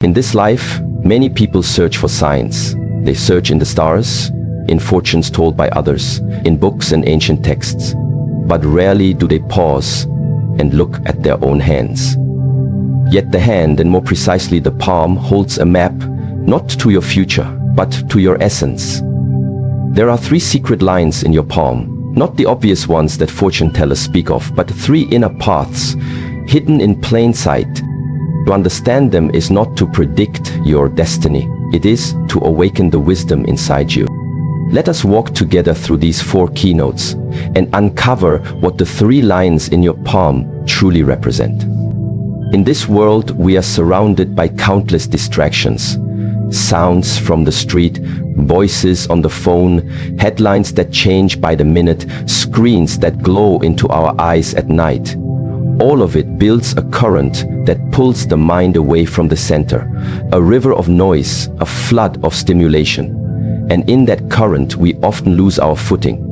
In this life, many people search for signs. They search in the stars, in fortunes told by others, in books and ancient texts. But rarely do they pause and look at their own hands. Yet the hand, and more precisely the palm, holds a map, not to your future, but to your essence. There are 3 secret lines in your palm, not the obvious ones that fortune tellers speak of, but 3 inner paths, hidden in plain sight. To understand them is not to predict your destiny, it is to awaken the wisdom inside you. Let us walk together through these 4 keynotes and uncover what the 3 lines in your palm truly represent. In this world, we are surrounded by countless distractions. Sounds from the street, voices on the phone, headlines that change by the minute, screens that glow into our eyes at night. All of it builds a current that pulls the mind away from the center, a river of noise, a flood of stimulation. And in that current, we often lose our footing.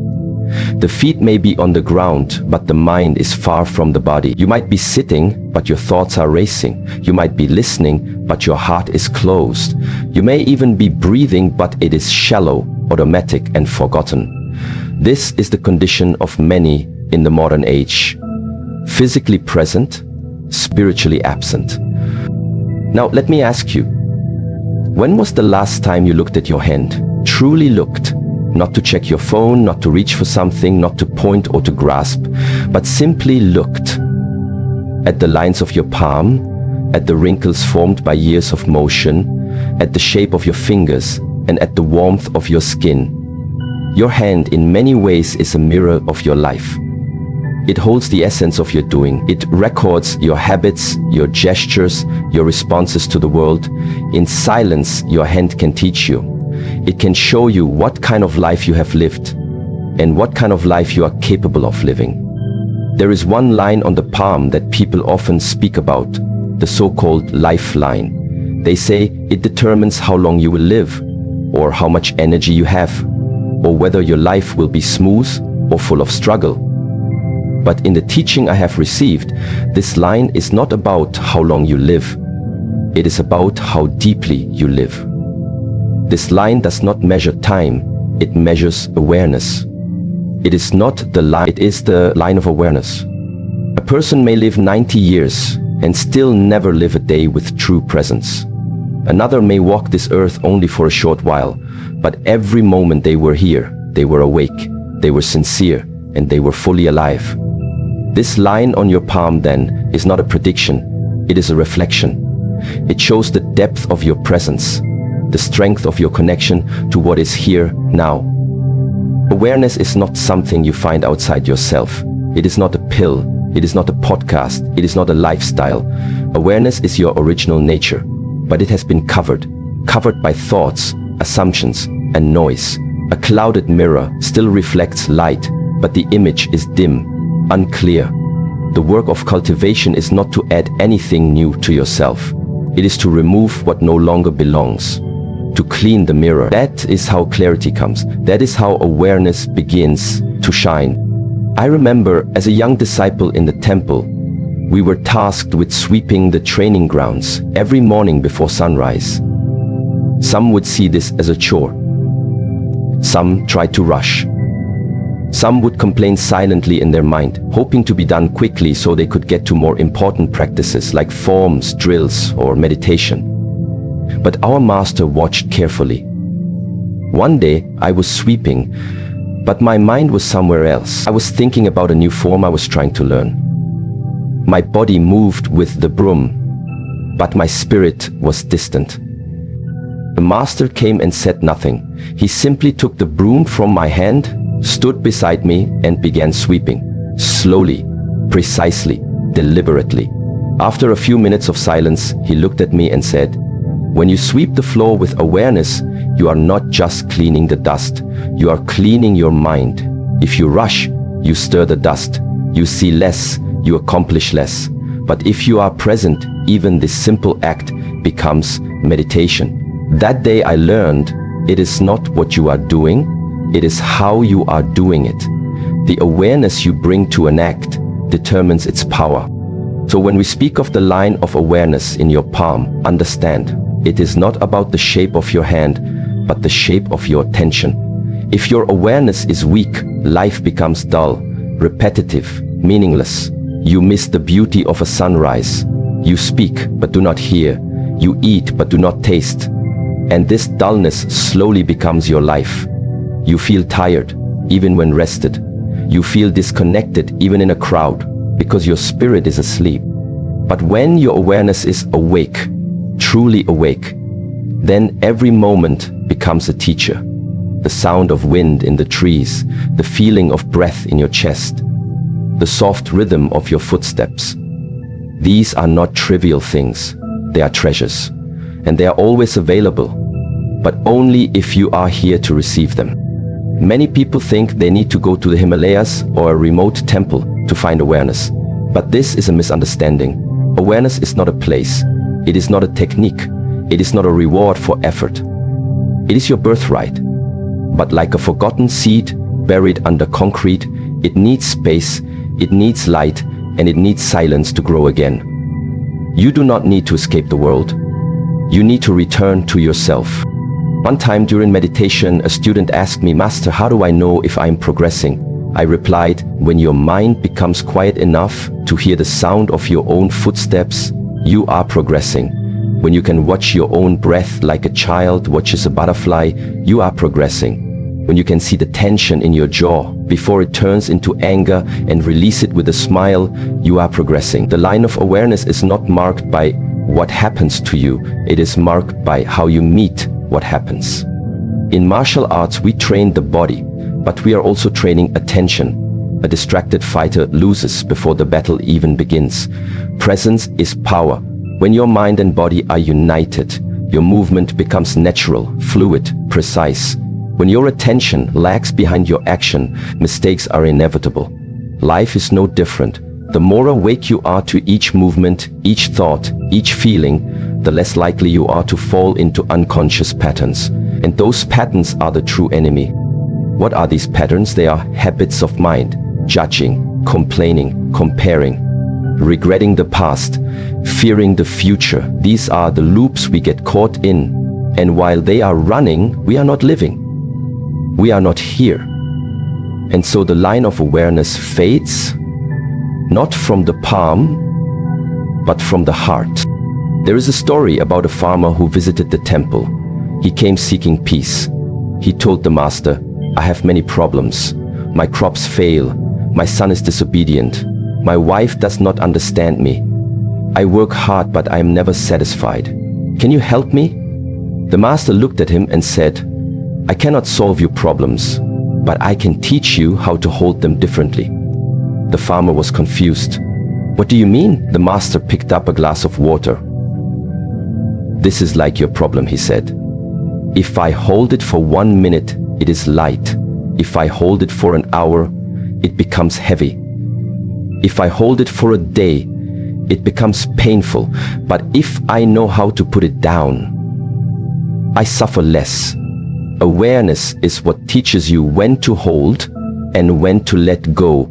The feet may be on the ground, but the mind is far from the body. You might be sitting, but your thoughts are racing. You might be listening, but your heart is closed. You may even be breathing, but it is shallow, automatic, and forgotten. This is the condition of many in the modern age. Physically present, spiritually absent. Now, let me ask you, when was the last time you looked at your hand? Truly looked. Not to check your phone, not to reach for something, not to point or to grasp, but simply looked at the lines of your palm, at the wrinkles formed by years of motion, at the shape of your fingers, and at the warmth of your skin. Your hand in many ways is a mirror of your life. It holds the essence of your doing. It records your habits, your gestures, your responses to the world. In silence, your hand can teach you. It can show you what kind of life you have lived and what kind of life you are capable of living. There is one line on the palm that people often speak about, the so-called lifeline. They say it determines how long you will live, or how much energy you have, or whether your life will be smooth or full of struggle. But in the teaching I have received, this line is not about how long you live. It is about how deeply you live. This line does not measure time, it measures awareness. It is not the line, it is the line of awareness. A person may live 90 years and still never live a day with true presence. Another may walk this earth only for a short while, but every moment they were here, they were awake, they were sincere, and they were fully alive. This line on your palm then is not a prediction, it is a reflection. It shows the depth of your presence, the strength of your connection to what is here now. Awareness is not something you find outside yourself. It is not a pill, it is not a podcast, it is not a lifestyle. Awareness is your original nature, but it has been covered by thoughts, assumptions, and noise. A clouded mirror still reflects light, but the image is dim, unclear. The work of cultivation is not to add anything new to yourself. It is to remove what no longer belongs, to clean the mirror. That is how clarity comes. That is how awareness begins to shine. I remember as a young disciple in the temple, we were tasked with sweeping the training grounds every morning before sunrise. Some would see this as a chore. Some tried to rush. Some would complain silently in their mind, hoping to be done quickly so they could get to more important practices like forms, drills, or meditation. But our master watched carefully. One day I was sweeping, but my mind was somewhere else. I was thinking about a new form I was trying to learn. My body moved with the broom, but my spirit was distant. The master came and said nothing. He simply took the broom from my hand, stood beside me, and began sweeping. Slowly, precisely, deliberately. After a few minutes of silence, he looked at me and said, "When you sweep the floor with awareness, you are not just cleaning the dust, you are cleaning your mind. If you rush, you stir the dust. You see less, you accomplish less. But if you are present, even this simple act becomes meditation." That day I learned, it is not what you are doing, it is how you are doing it. The awareness you bring to an act determines its power. So when we speak of the line of awareness in your palm, understand, it is not about the shape of your hand, but the shape of your attention. If your awareness is weak, life becomes dull, repetitive, meaningless. You miss the beauty of a sunrise. You speak, but do not hear. You eat, but do not taste. And this dullness slowly becomes your life. You feel tired, even when rested. You feel disconnected, even in a crowd, because your spirit is asleep. But when your awareness is awake, truly awake, then every moment becomes a teacher. The sound of wind in the trees, the feeling of breath in your chest, the soft rhythm of your footsteps. These are not trivial things, they are treasures, and they are always available, but only if you are here to receive them. Many people think they need to go to the Himalayas or a remote temple to find awareness, but this is a misunderstanding. Awareness is not a place, it is not a technique, it is not a reward for effort. It is your birthright, but like a forgotten seed buried under concrete, it needs space, it needs light, and it needs silence to grow again. You do not need to escape the world. You need to return to yourself. One time during meditation, a student asked me, "Master, how do I know if I'm progressing?" I replied, "When your mind becomes quiet enough to hear the sound of your own footsteps, you are progressing. When you can watch your own breath like a child watches a butterfly, you are progressing. When you can see the tension in your jaw before it turns into anger and release it with a smile, you are progressing." The line of awareness is not marked by what happens to you, it is marked by how you meet what happens. In martial arts, we train the body, but we are also training attention. A distracted fighter loses before the battle even begins. Presence is power. When your mind and body are united, your movement becomes natural, fluid, precise. When your attention lags behind your action, mistakes are inevitable. Life is no different. The more awake you are to each movement, each thought, each feeling, the less likely you are to fall into unconscious patterns. And those patterns are the true enemy. What are these patterns? They are habits of mind: judging, complaining, comparing, regretting the past, fearing the future. These are the loops we get caught in. And while they are running, we are not living. We are not here. And so the line of awareness fades, not from the palm, but from the heart. There is a story about a farmer who visited the temple. He came seeking peace. He told the master, "I have many problems. My crops fail. My son is disobedient. My wife does not understand me. I work hard, but I am never satisfied. Can you help me?" The master looked at him and said, "I cannot solve your problems, but I can teach you how to hold them differently." The farmer was confused. "What do you mean?" The master picked up a glass of water. "This is like your problem," he said. "If I hold it for 1 minute, it is light. If I hold it for an hour, it becomes heavy. If I hold it for a day, it becomes painful. But if I know how to put it down, I suffer less." Awareness is what teaches you when to hold and when to let go.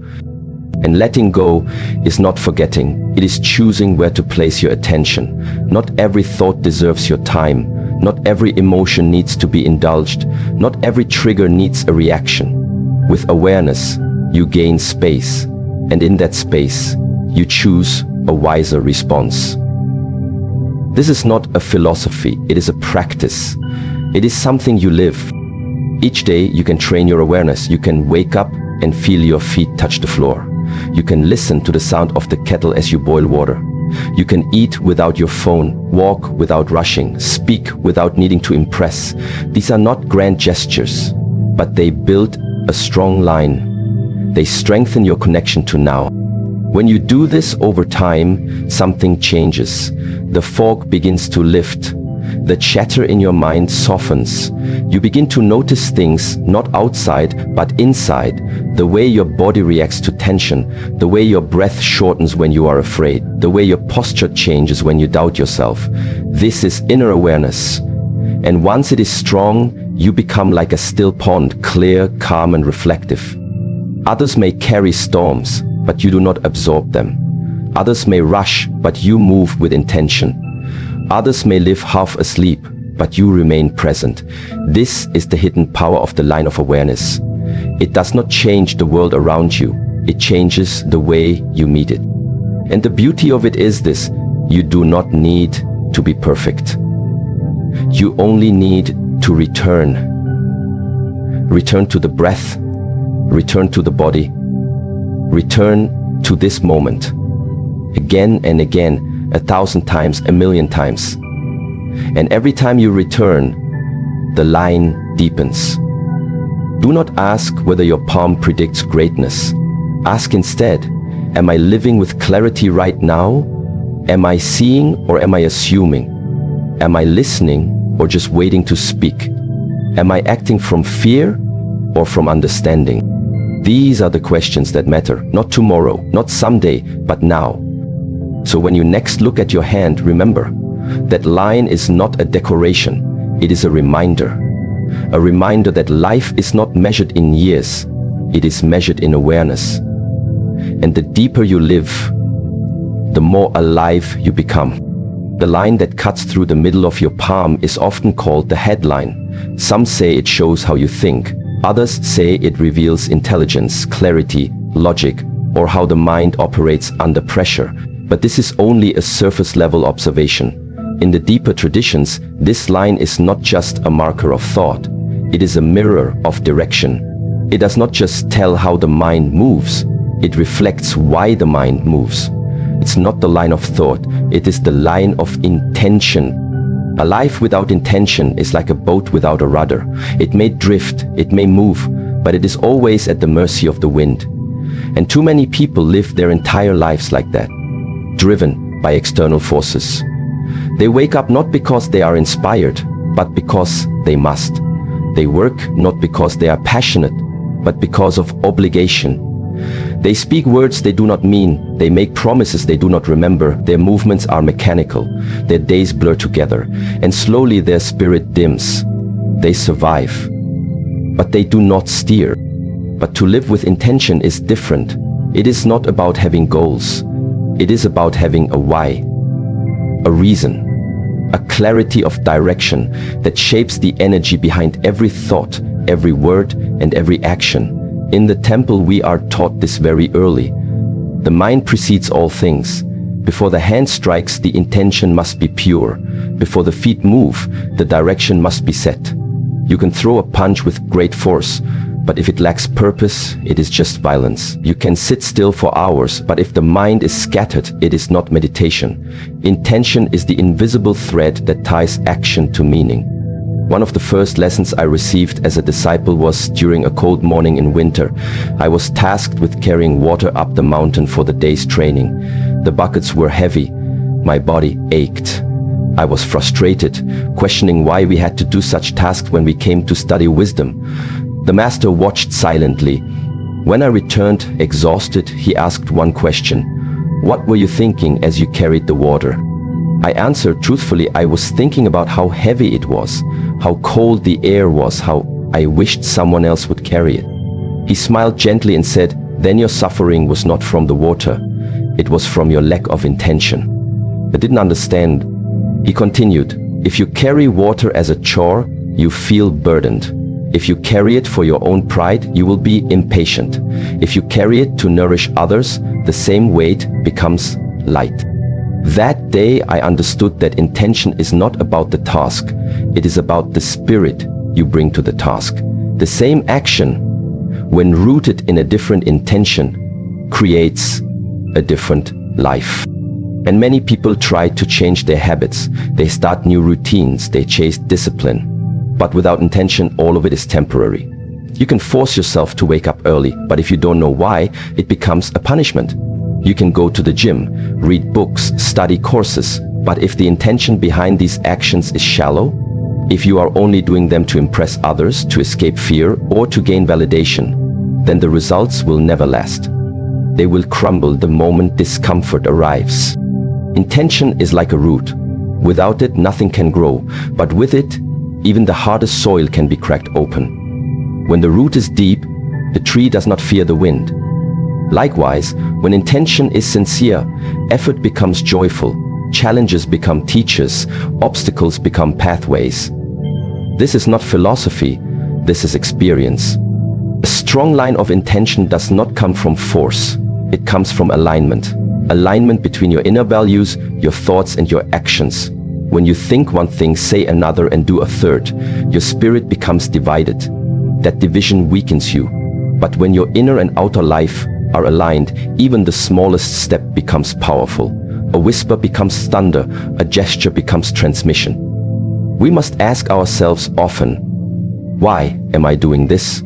And letting go is not forgetting, it is choosing where to place your attention. Not every thought deserves your time. Not every emotion needs to be indulged. Not every trigger needs a reaction. With awareness, you gain space, and in that space, you choose a wiser response. This is not a philosophy, it is a practice. It is something you live. Each day you can train your awareness. You can wake up and feel your feet touch the floor. You can listen to the sound of the kettle as you boil water. You can eat without your phone, walk without rushing, speak without needing to impress. These are not grand gestures, but they build a strong line. They strengthen your connection to now. When you do this over time, something changes. The fog begins to lift. The chatter in your mind softens. You begin to notice things not outside but inside. The way your body reacts to tension, the way your breath shortens when you are afraid, the way your posture changes when you doubt yourself. This is inner awareness. And once it is strong, you become like a still pond, clear, calm, and reflective. Others may carry storms, but you do not absorb them. Others may rush, but you move with intention. Others may live half asleep, but you remain present. This is the hidden power of the line of awareness. It does not change the world around you. It changes the way you meet it. And the beauty of it is this: you do not need to be perfect. You only need to return. Return to the breath. Return to the body. Return to this moment. Again and again, 1,000 times, 1,000,000 times. And every time you return, the line deepens. Do not ask whether your palm predicts greatness. Ask instead, am I living with clarity right now? Am I seeing or am I assuming? Am I listening or just waiting to speak? Am I acting from fear or from understanding? These are the questions that matter, not tomorrow, not someday, but now. So when you next look at your hand, remember, that line is not a decoration, it is a reminder. A reminder that life is not measured in years, it is measured in awareness. And the deeper you live, the more alive you become. The line that cuts through the middle of your palm is often called the headline. Some say it shows how you think. Others say it reveals intelligence, clarity, logic, or how the mind operates under pressure. But this is only a surface-level observation. In the deeper traditions, this line is not just a marker of thought. It is a mirror of direction. It does not just tell how the mind moves. It reflects why the mind moves. It's not the line of thought. It is the line of intention. A life without intention is like a boat without a rudder. It may drift, it may move, but it is always at the mercy of the wind. And too many people live their entire lives like that, driven by external forces. They wake up not because they are inspired, but because they must. They work not because they are passionate, but because of obligation. They speak words they do not mean. They make promises they do not remember. Their movements are mechanical. Their days blur together, and slowly their spirit dims. They survive, but they do not steer. But to live with intention is different. It is not about having goals. It is about having a why, a reason, a clarity of direction that shapes the energy behind every thought, every word, and every action. In the temple, we are taught this very early. The mind precedes all things. Before the hand strikes, the intention must be pure. Before the feet move, the direction must be set. You can throw a punch with great force, but if it lacks purpose, it is just violence. You can sit still for hours, but if the mind is scattered, it is not meditation. Intention is the invisible thread that ties action to meaning. One of the first lessons I received as a disciple was during a cold morning in winter. I was tasked with carrying water up the mountain for the day's training. The buckets were heavy. My body ached. I was frustrated, questioning why we had to do such tasks when we came to study wisdom. The master watched silently. When I returned, exhausted, he asked one question. "What were you thinking as you carried the water?" I answered truthfully. I was thinking about how heavy it was, how cold the air was, how I wished someone else would carry it. He smiled gently and said, "Then your suffering was not from the water. It was from your lack of intention." I didn't understand. He continued, "If you carry water as a chore, you feel burdened. If you carry it for your own pride, you will be impatient. If you carry it to nourish others, the same weight becomes light." That day I understood that intention is not about the task. It is about the spirit you bring to the task. The same action, when rooted in a different intention, creates a different life. And many people try to change their habits. They start new routines, they chase discipline. But without intention, all of it is temporary. You can force yourself to wake up early, but if you don't know why, it becomes a punishment. You can go to the gym, read books, study courses, but if the intention behind these actions is shallow, if you are only doing them to impress others, to escape fear, or to gain validation, then the results will never last. They will crumble the moment discomfort arrives. Intention is like a root. Without it, nothing can grow, but with it, even the hardest soil can be cracked open. When the root is deep, the tree does not fear the wind. Likewise, when intention is sincere, effort becomes joyful, challenges become teachers, obstacles become pathways. This is not philosophy, this is experience. A strong line of intention does not come from force, it comes from alignment. Alignment between your inner values, your thoughts and your actions. When you think one thing, say another and do a third, your spirit becomes divided. That division weakens you. But when your inner and outer life are aligned, even the smallest step becomes powerful. A whisper becomes thunder, a gesture becomes transmission. We must ask ourselves often, why am I doing this?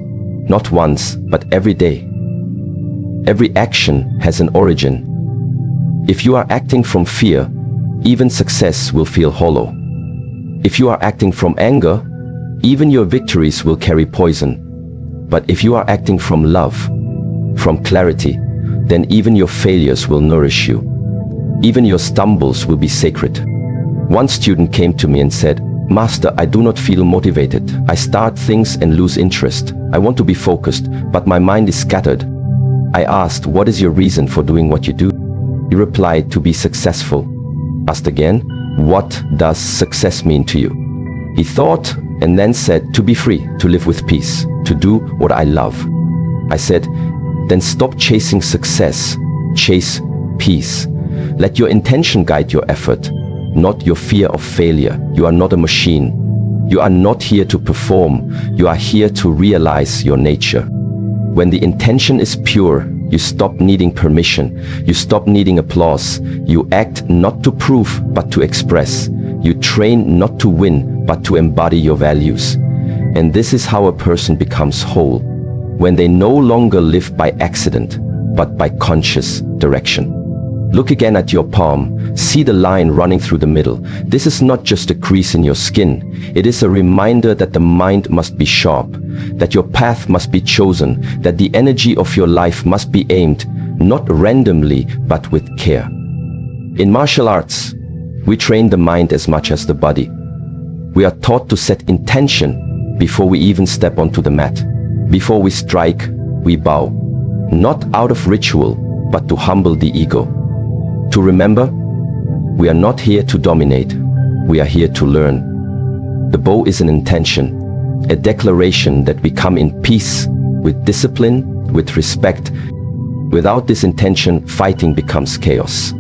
Not once, but every day. Every action has an origin. If you are acting from fear, even success will feel hollow. If you are acting from anger, even your victories will carry poison. But if you are acting from love, from clarity, then even your failures will nourish you. Even your stumbles will be sacred. One student came to me and said, "Master, I do not feel motivated. I start things and lose interest. I want to be focused, but my mind is scattered." I asked, "What is your reason for doing what you do?" He replied, "To be successful." Asked again, "What does success mean to you?" He thought and then said, "To be free, to live with peace, to do what I love." I said, "Then stop chasing success, chase peace. Let your intention guide your effort, not your fear of failure. You are not a machine. You are not here to perform. You are here to realize your nature." When the intention is pure, you stop needing permission. You stop needing applause. You act not to prove, but to express. You train not to win, but to embody your values. And this is how a person becomes whole, when they no longer live by accident, but by conscious direction. Look again at your palm. See the line running through the middle. This is not just a crease in your skin. It is a reminder that the mind must be sharp, that your path must be chosen, that the energy of your life must be aimed, not randomly, but with care. In martial arts, we train the mind as much as the body. We are taught to set intention before we even step onto the mat. Before we strike, we bow. Not out of ritual, but to humble the ego. To remember, we are not here to dominate, we are here to learn. The bow is an intention, a declaration that we come in peace, with discipline, with respect. Without this intention, fighting becomes chaos.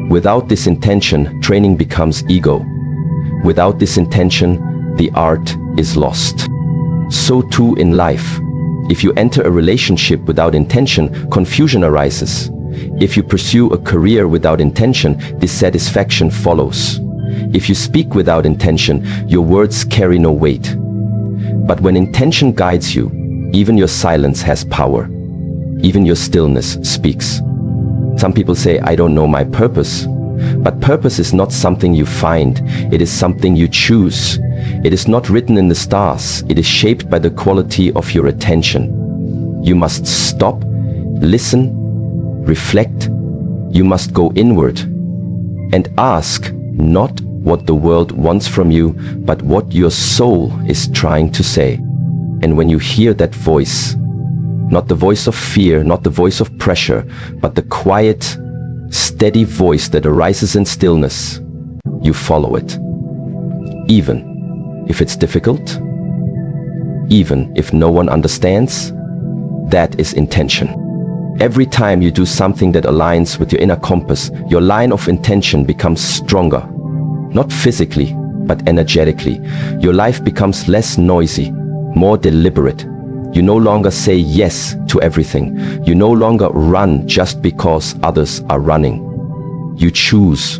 Without this intention, training becomes ego. Without this intention, the art is lost. So too in life. If you enter a relationship without intention, confusion arises. If you pursue a career without intention, dissatisfaction follows. If you speak without intention, your words carry no weight. But when intention guides you, even your silence has power. Even your stillness speaks. Some people say, "I don't know my purpose." But purpose is not something you find, it is something you choose. It is not written in the stars, it is shaped by the quality of your attention. You must stop, listen, reflect. You must go inward and ask not what the world wants from you, but what your soul is trying to say. And when you hear that voice, not the voice of fear, not the voice of pressure, but the quiet, steady voice that arises in stillness, you follow it. Even if it's difficult, even if no one understands, that is intention. Every time you do something that aligns with your inner compass, your line of intention becomes stronger. Not physically, but energetically. Your life becomes less noisy, more deliberate. You no longer say yes to everything. You no longer run just because others are running. You choose.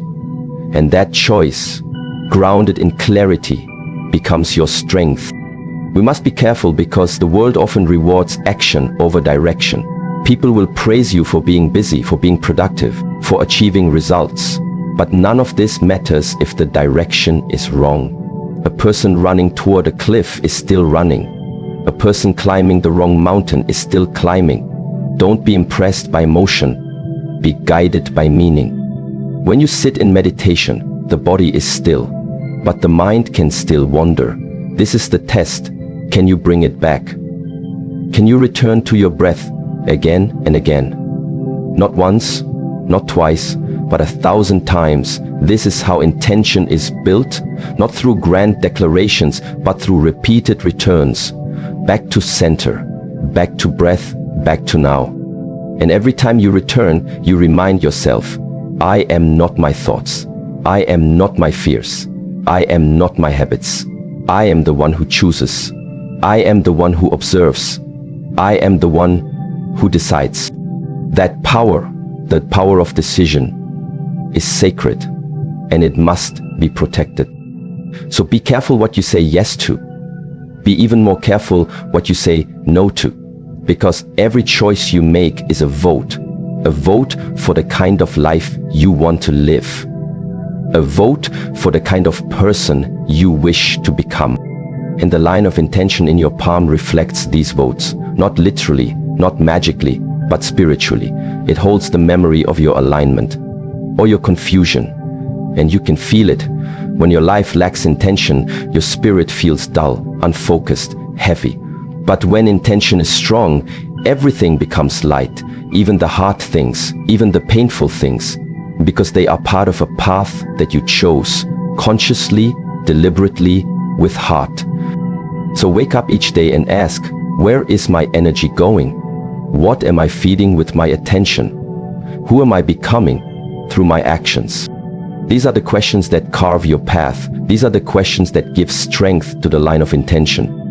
And that choice, grounded in clarity, becomes your strength. We must be careful because the world often rewards action over direction. People will praise you for being busy, for being productive, for achieving results. But none of this matters if the direction is wrong. A person running toward a cliff is still running. A person climbing the wrong mountain is still climbing. Don't be impressed by motion. Be guided by meaning. When you sit in meditation, the body is still, but the mind can still wander. This is the test. Can you bring it back? Can you return to your breath again and again? Not once, not twice, but 1,000 times. This is how intention is built, not through grand declarations, but through repeated returns. Back to center, back to breath, back to now. And every time you return, you remind yourself, I am not my thoughts. I am not my fears. I am not my habits. I am the one who chooses. I am the one who observes. I am the one who decides. That power of decision, is sacred, and it must be protected. So be careful what you say yes to. Be even more careful what you say no to, because every choice you make is a vote for the kind of life you want to live, a vote for the kind of person you wish to become. And the line of intention in your palm reflects these votes, not literally, not magically, but spiritually. It holds the memory of your alignment or your confusion, and you can feel it. When your life lacks intention, your spirit feels dull, unfocused, heavy. But when intention is strong, everything becomes light, even the hard things, even the painful things, because they are part of a path that you chose, consciously, deliberately, with heart. So wake up each day and ask, where is my energy going? What am I feeding with my attention? Who am I becoming through my actions? These are the questions that carve your path. These are the questions that give strength to the line of intention.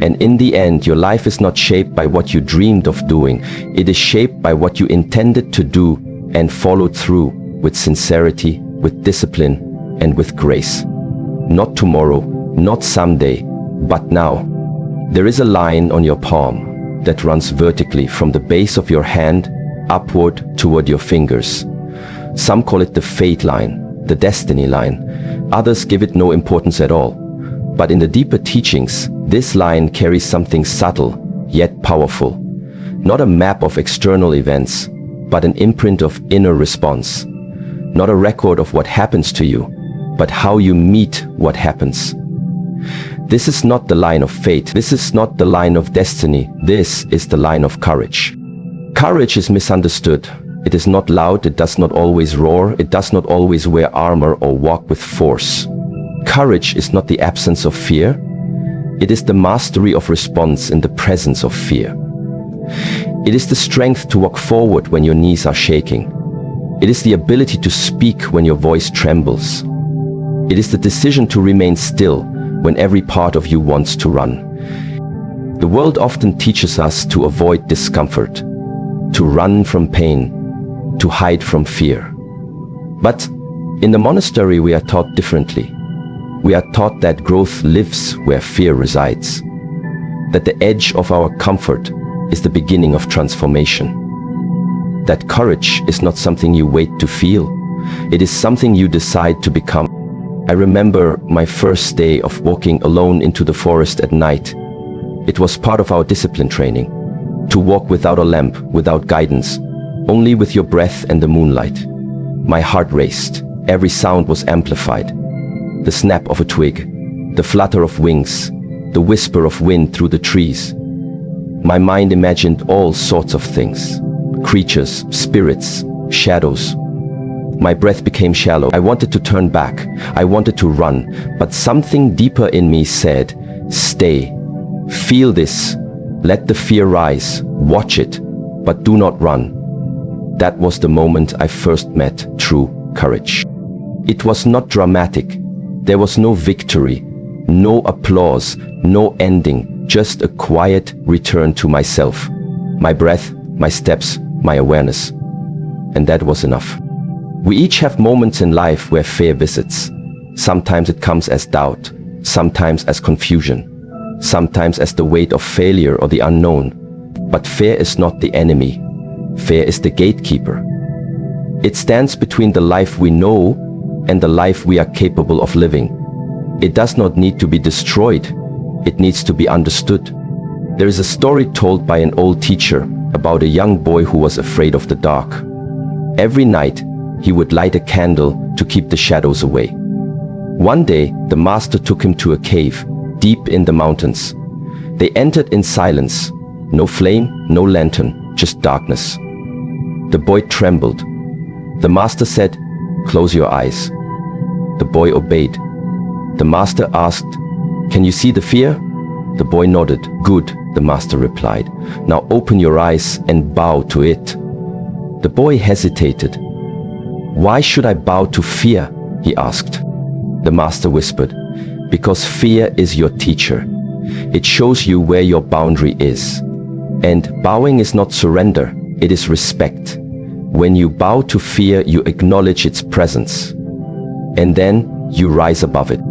And in the end, your life is not shaped by what you dreamed of doing. It is shaped by what you intended to do and followed through with sincerity, with discipline, and with grace. Not tomorrow, not someday, but now. There is a line on your palm that runs vertically from the base of your hand upward toward your fingers. Some call it the fate line, the destiny line. Others give it no importance at all. But in the deeper teachings, this line carries something subtle, yet powerful. Not a map of external events, but an imprint of inner response. Not a record of what happens to you, but how you meet what happens. This is not the line of fate. This is not the line of destiny. This is the line of courage. Courage is misunderstood. It is not loud. It does not always roar. It does not always wear armor or walk with force. Courage is not the absence of fear. It is the mastery of response in the presence of fear. It is the strength to walk forward when your knees are shaking. It is the ability to speak when your voice trembles. It is the decision to remain still when every part of you wants to run. The world often teaches us to avoid discomfort, to run from pain, to hide from fear. But in the monastery we are taught differently. We are taught that growth lives where fear resides, that the edge of our comfort is the beginning of transformation, that courage is not something you wait to feel, it is something you decide to become. I remember my first day of walking alone into the forest at night. It was part of our discipline training, to walk without a lamp, without guidance, only with your breath and the moonlight. My heart raced, every sound was amplified. The snap of a twig, the flutter of wings, the whisper of wind through the trees. My mind imagined all sorts of things, creatures, spirits, shadows. My breath became shallow. I wanted to turn back. I wanted to run, but something deeper in me said, stay, feel this, let the fear rise, watch it, but do not run. That was the moment I first met true courage. It was not dramatic. There was no victory, no applause, no ending, just a quiet return to myself, my breath, my steps, my awareness. And that was enough. We each have moments in life where fear visits. Sometimes it comes as doubt, sometimes as confusion, sometimes as the weight of failure or the unknown. But fear is not the enemy. Fear is the gatekeeper. It stands between the life we know and the life we are capable of living. It does not need to be destroyed. It needs to be understood. There is a story told by an old teacher about a young boy who was afraid of the dark. Every night, he would light a candle to keep the shadows away. One day, the master took him to a cave, deep in the mountains. They entered in silence. No flame, no lantern, just darkness. The boy trembled. The master said, "Close your eyes." The boy obeyed. The master asked, "Can you see the fear?" The boy nodded. "Good," the master replied. "Now open your eyes and bow to it." The boy hesitated. "Why should I bow to fear?" he asked. The master whispered, "Because fear is your teacher. It shows you where your boundary is. And bowing is not surrender, it is respect. When you bow to fear, you acknowledge its presence. And then you rise above it.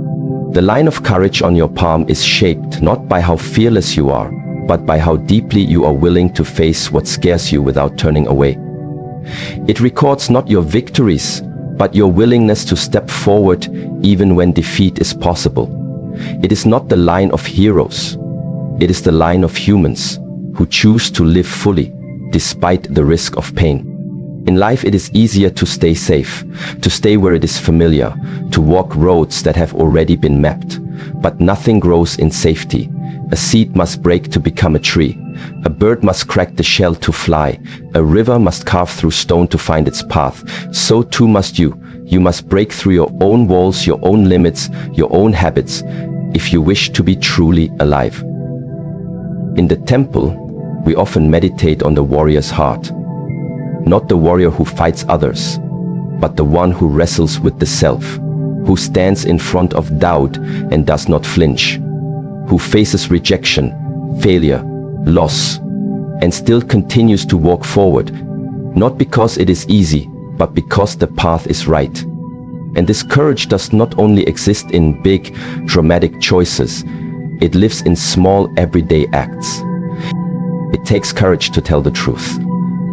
The line of courage on your palm is shaped not by how fearless you are, but by how deeply you are willing to face what scares you without turning away. It records not your victories, but your willingness to step forward even when defeat is possible. It is not the line of heroes. It is the line of humans who choose to live fully despite the risk of pain. In life, it is easier to stay safe, to stay where it is familiar, to walk roads that have already been mapped. But nothing grows in safety. A seed must break to become a tree. A bird must crack the shell to fly. A river must carve through stone to find its path. So too must you. You must break through your own walls, your own limits, your own habits, if you wish to be truly alive. In the temple, we often meditate on the warrior's heart. Not the warrior who fights others, but the one who wrestles with the self, who stands in front of doubt and does not flinch, who faces rejection, failure, loss, and still continues to walk forward, not because it is easy, but because the path is right. And this courage does not only exist in big, dramatic choices, it lives in small, everyday acts. It takes courage to tell the truth,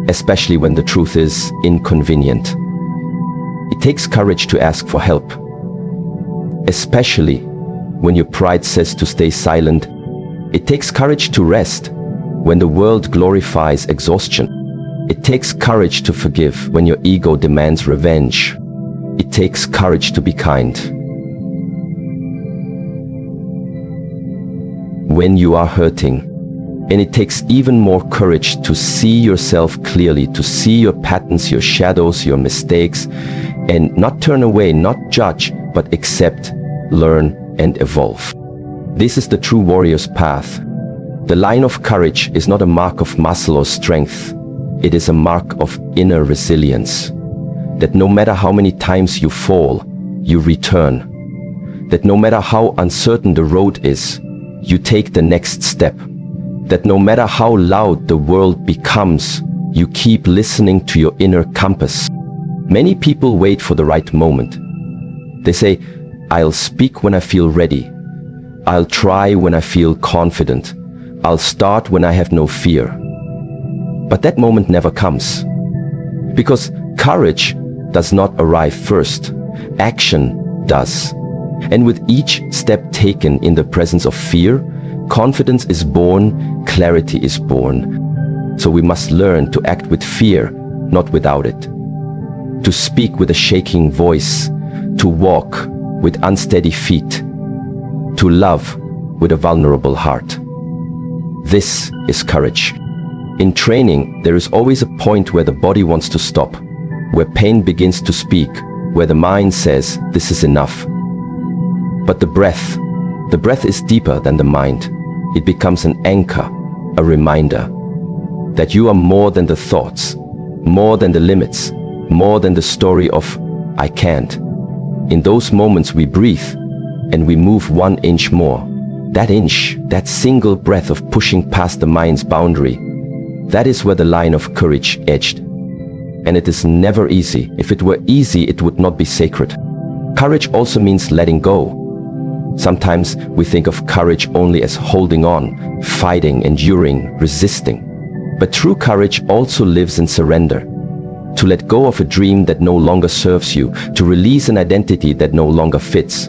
especially when the truth is inconvenient. It takes courage to ask for help, especially when your pride says to stay silent. It takes courage to rest when the world glorifies exhaustion. It takes courage to forgive when your ego demands revenge. It takes courage to be kind when you are hurting. And it takes even more courage to see yourself clearly, to see your patterns, your shadows, your mistakes, and not turn away, not judge, but accept, learn, and evolve. This is the true warrior's path. The line of courage is not a mark of muscle or strength. It is a mark of inner resilience. That no matter how many times you fall, you return. That no matter how uncertain the road is, you take the next step. That no matter how loud the world becomes, you keep listening to your inner compass. Many people wait for the right moment. They say, "I'll speak when I feel ready. I'll try when I feel confident. I'll start when I have no fear." But that moment never comes. Because courage does not arrive first. Action does. And with each step taken in the presence of fear, confidence is born, clarity is born. So we must learn to act with fear, not without it. To speak with a shaking voice, to walk with unsteady feet, to love with a vulnerable heart. This is courage. In training, there is always a point where the body wants to stop, where pain begins to speak, where the mind says, "This is enough." But the breath is deeper than the mind. It becomes an anchor, a reminder that you are more than the thoughts, more than the limits, more than the story of "I can't." In those moments we breathe and we move 1 inch more. That inch, that single breath of pushing past the mind's boundary, that is where the line of courage edged. And it is never easy. If it were easy, it would not be sacred. Courage also means letting go. Sometimes we think of courage only as holding on, fighting, enduring, resisting. But true courage also lives in surrender. To let go of a dream that no longer serves you, to release an identity that no longer fits,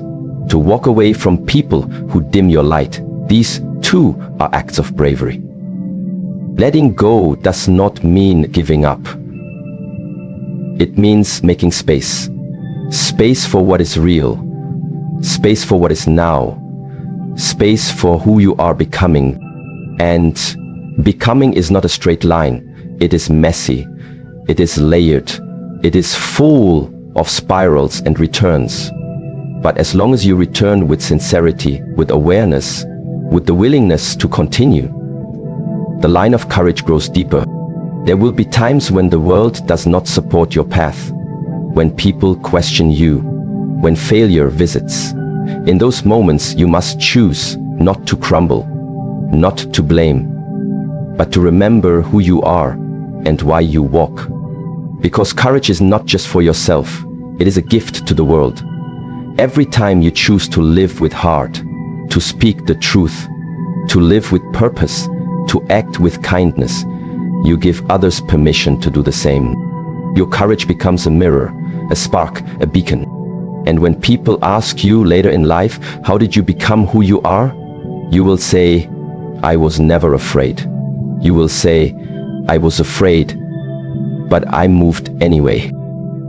to walk away from people who dim your light. These too are acts of bravery. Letting go does not mean giving up. It means making space. Space for what is real. Space for what is now. Space for who you are becoming. And becoming is not a straight line. It is messy. It is layered. It is full of spirals and returns. But as long as you return with sincerity, with awareness, with the willingness to continue, the line of courage grows deeper. There will be times when the world does not support your path, when people question you, when failure visits. In those moments, you must choose not to crumble, not to blame, but to remember who you are and why you walk. Because courage is not just for yourself, it is a gift to the world. Every time you choose to live with heart, to speak the truth, to live with purpose, to act with kindness, you give others permission to do the same. Your courage becomes a mirror, a spark, a beacon. And when people ask you later in life, how did you become who you are? You will say, I was never afraid. You will say, I was afraid, but I moved anyway.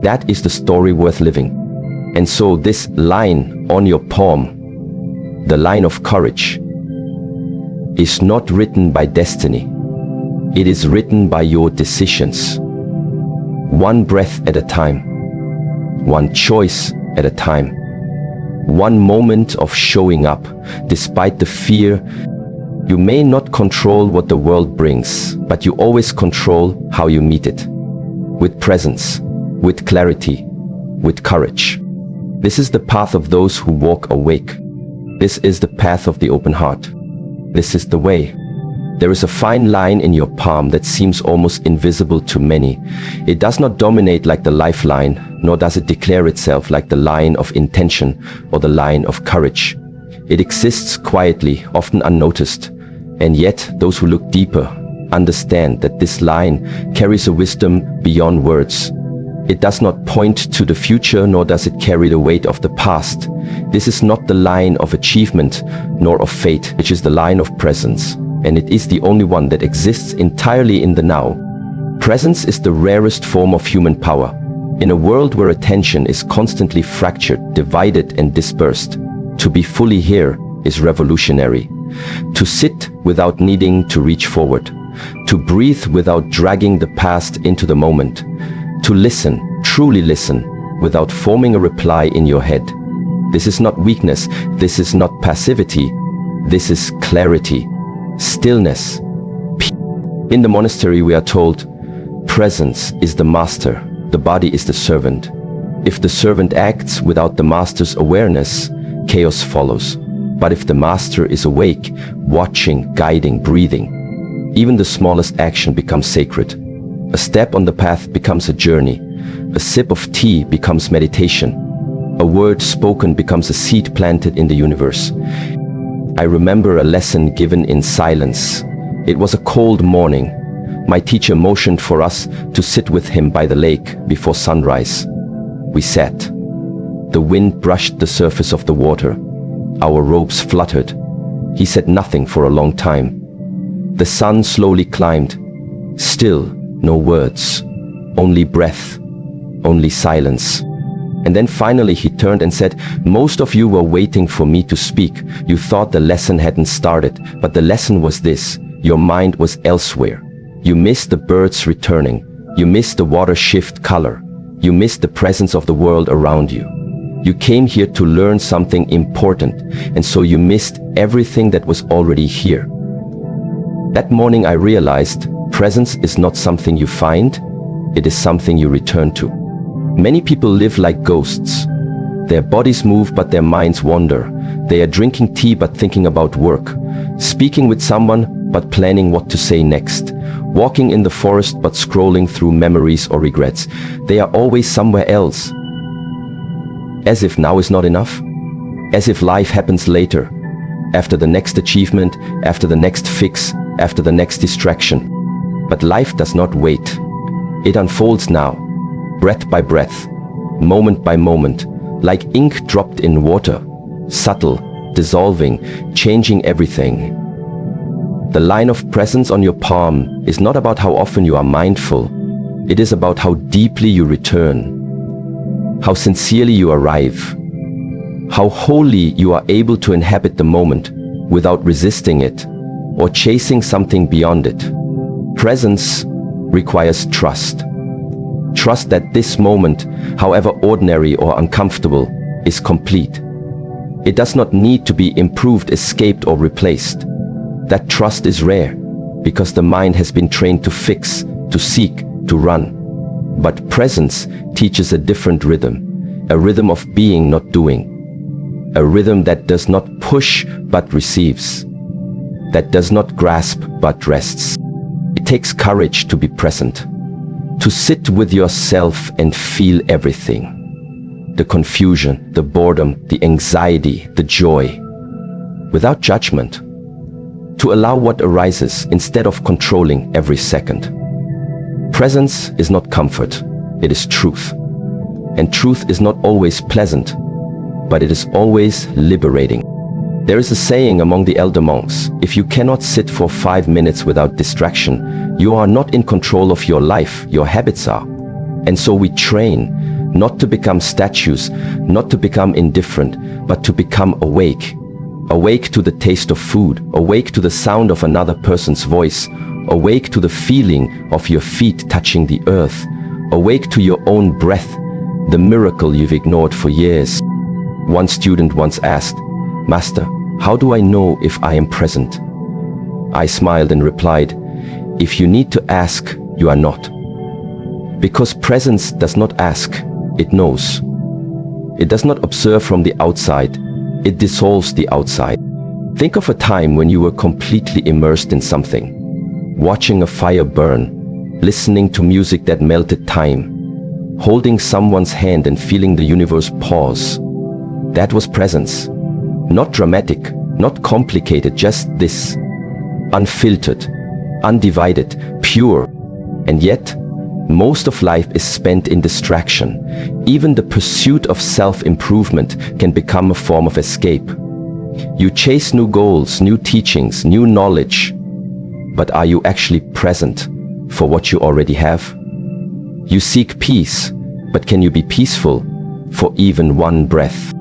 That is the story worth living. And so this line on your palm, the line of courage, is not written by destiny. It is written by your decisions. One breath at a time, one choice at a time, one moment of showing up. Despite the fear, you may not control what the world brings, but you always control how you meet it. With presence, with clarity, with courage. This is the path of those who walk awake. This is the path of the open heart. This is the way. There is a fine line in your palm that seems almost invisible to many. It does not dominate like the lifeline, nor does it declare itself like the line of intention or the line of courage. It exists quietly, often unnoticed. And yet, those who look deeper understand that this line carries a wisdom beyond words. It does not point to the future, nor does it carry the weight of the past. This is not the line of achievement, nor of fate, which is the line of presence. And it is the only one that exists entirely in the now. Presence is the rarest form of human power. In a world where attention is constantly fractured, divided and dispersed, to be fully here is revolutionary. To sit without needing to reach forward. To breathe without dragging the past into the moment. To listen, truly listen, without forming a reply in your head. This is not weakness, this is not passivity, this is clarity, stillness. In the monastery we are told, presence is the master, the body is the servant. If the servant acts without the master's awareness, chaos follows. But if the master is awake, watching, guiding, breathing, even the smallest action becomes sacred. A step on the path becomes a journey. A sip of tea becomes meditation. A word spoken becomes a seed planted in the universe. I remember a lesson given in silence. It was a cold morning. My teacher motioned for us to sit with him by the lake before sunrise. We sat. The wind brushed the surface of the water. Our robes fluttered. He said nothing for a long time. The sun slowly climbed. Still, no words. Only breath. Only silence. And then finally he turned and said, most of you were waiting for me to speak. You thought the lesson hadn't started, but the lesson was this. Your mind was elsewhere. You missed the birds returning. You missed the water shift color. You missed the presence of the world around you. You came here to learn something important, and so you missed everything that was already here. That morning I realized presence is not something you find, it is something you return to. Many people live like ghosts. Their bodies move but their minds wander. They are drinking tea but thinking about work, speaking with someone but planning what to say next, walking in the forest but scrolling through memories or regrets. They are always somewhere else. As if now is not enough. As if life happens later, after the next achievement, after the next fix, after the next distraction. But life does not wait. It unfolds now, breath by breath, moment by moment, like ink dropped in water, subtle, dissolving, changing everything. The line of presence on your palm is not about how often you are mindful. It is about how deeply you return, how sincerely you arrive, how wholly you are able to inhabit the moment without resisting it or chasing something beyond it. Presence requires trust. Trust that this moment, however ordinary or uncomfortable, is complete. It does not need to be improved, escaped, or replaced. That trust is rare, because the mind has been trained to fix, to seek, to run. But presence teaches a different rhythm, a rhythm of being, not doing. A rhythm that does not push, but receives. That does not grasp, but rests. It takes courage to be present, to sit with yourself and feel everything. The confusion, the boredom, the anxiety, the joy, without judgment. To allow what arises instead of controlling every second. Presence is not comfort, it is truth. And truth is not always pleasant, but it is always liberating. There is a saying among the elder monks, if you cannot sit for 5 minutes without distraction, you are not in control of your life, your habits are. And so we train, not to become statues, not to become indifferent, but to become awake. Awake to the taste of food, awake to the sound of another person's voice, awake to the feeling of your feet touching the earth, awake to your own breath, the miracle you've ignored for years. One student once asked, "Master, how do I know if I am present?" I smiled and replied, "If you need to ask, you are not." Because presence does not ask, it knows. It does not observe from the outside, it dissolves the outside. Think of a time when you were completely immersed in something. Watching a fire burn, listening to music that melted time, holding someone's hand and feeling the universe pause. That was presence. Not dramatic, not complicated, just this. Unfiltered, undivided, pure. And yet, most of life is spent in distraction. Even the pursuit of self-improvement can become a form of escape. You chase new goals, new teachings, new knowledge. But are you actually present for what you already have? You seek peace, but can you be peaceful for even one breath?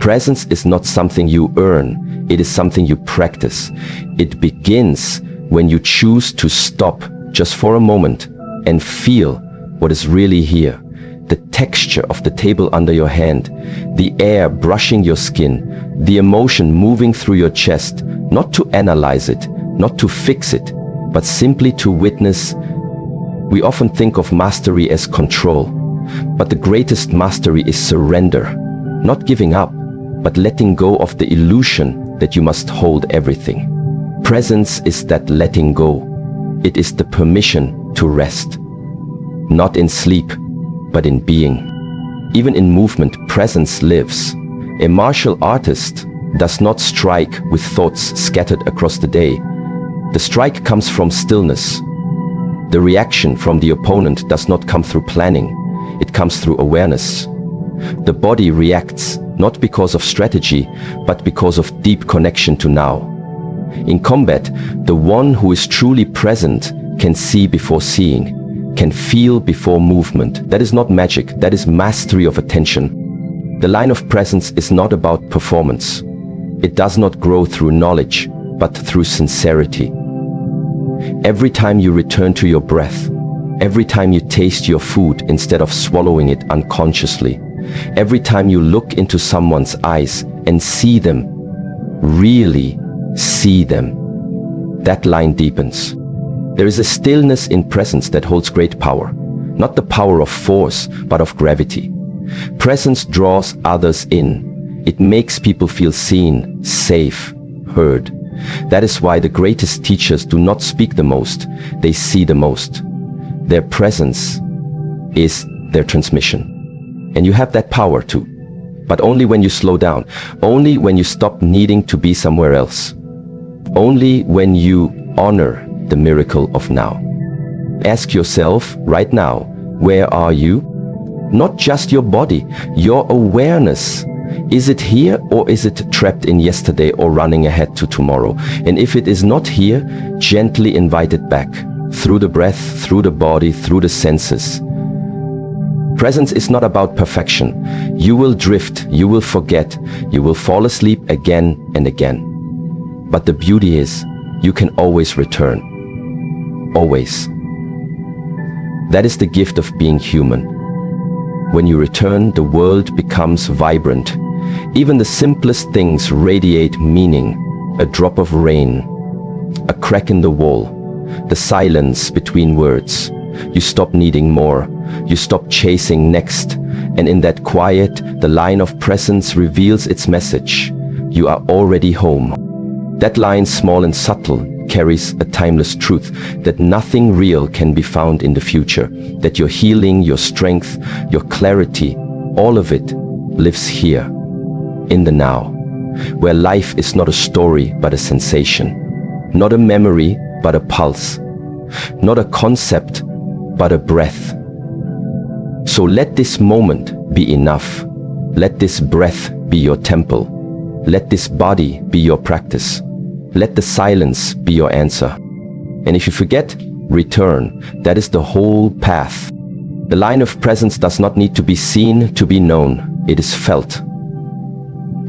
Presence is not something you earn, it is something you practice. It begins when you choose to stop just for a moment and feel what is really here. The texture of the table under your hand, the air brushing your skin, the emotion moving through your chest, not to analyze it, not to fix it, but simply to witness. We often think of mastery as control, but the greatest mastery is surrender, not giving up, but letting go of the illusion that you must hold everything. Presence is that letting go. It is the permission to rest. Not in sleep, but in being. Even in movement, presence lives. A martial artist does not strike with thoughts scattered across the day. The strike comes from stillness. The reaction from the opponent does not come through planning. It comes through awareness. The body reacts not because of strategy, but because of deep connection to now. In combat, the one who is truly present can see before seeing, can feel before movement. That is not magic, that is mastery of attention. The line of presence is not about performance. It does not grow through knowledge, but through sincerity. Every time you return to your breath, every time you taste your food instead of swallowing it unconsciously, every time you look into someone's eyes and see them, really see them, that line deepens. There is a stillness in presence that holds great power, not the power of force, but of gravity. Presence draws others in. It makes people feel seen, safe, heard. That is why the greatest teachers do not speak the most, they see the most. Their presence is their transmission. And you have that power too. But only when you slow down, only when you stop needing to be somewhere else. Only when you honor the miracle of now. Ask yourself right now, where are you? Not just your body, your awareness. Is it here or is it trapped in yesterday or running ahead to tomorrow? And if it is not here, gently invite it back. Through the breath, through the body, through the senses. Presence is not about perfection. You will drift, you will forget, you will fall asleep again and again. But the beauty is, you can always return. Always. That is the gift of being human. When you return, the world becomes vibrant. Even the simplest things radiate meaning. A drop of rain, a crack in the wall, the silence between words. You stop needing more. You stop chasing next. And in that quiet, the line of presence reveals its message. You are already home. That line, small and subtle, carries a timeless truth that nothing real can be found in the future, that your healing, your strength, your clarity, all of it lives here, in the now, where life is not a story but a sensation, not a memory but a pulse, not a concept but a breath. So let this moment be enough. Let this breath be your temple. Let this body be your practice. Let the silence be your answer. And if you forget, return. That is the whole path. The line of presence does not need to be seen to be known. It is felt.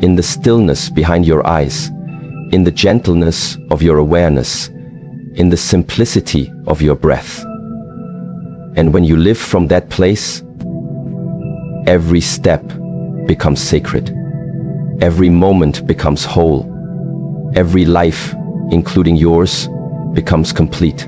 In the stillness behind your eyes, in the gentleness of your awareness, in the simplicity of your breath. And when you live from that place, every step becomes sacred. Every moment becomes whole. Every life, including yours, becomes complete.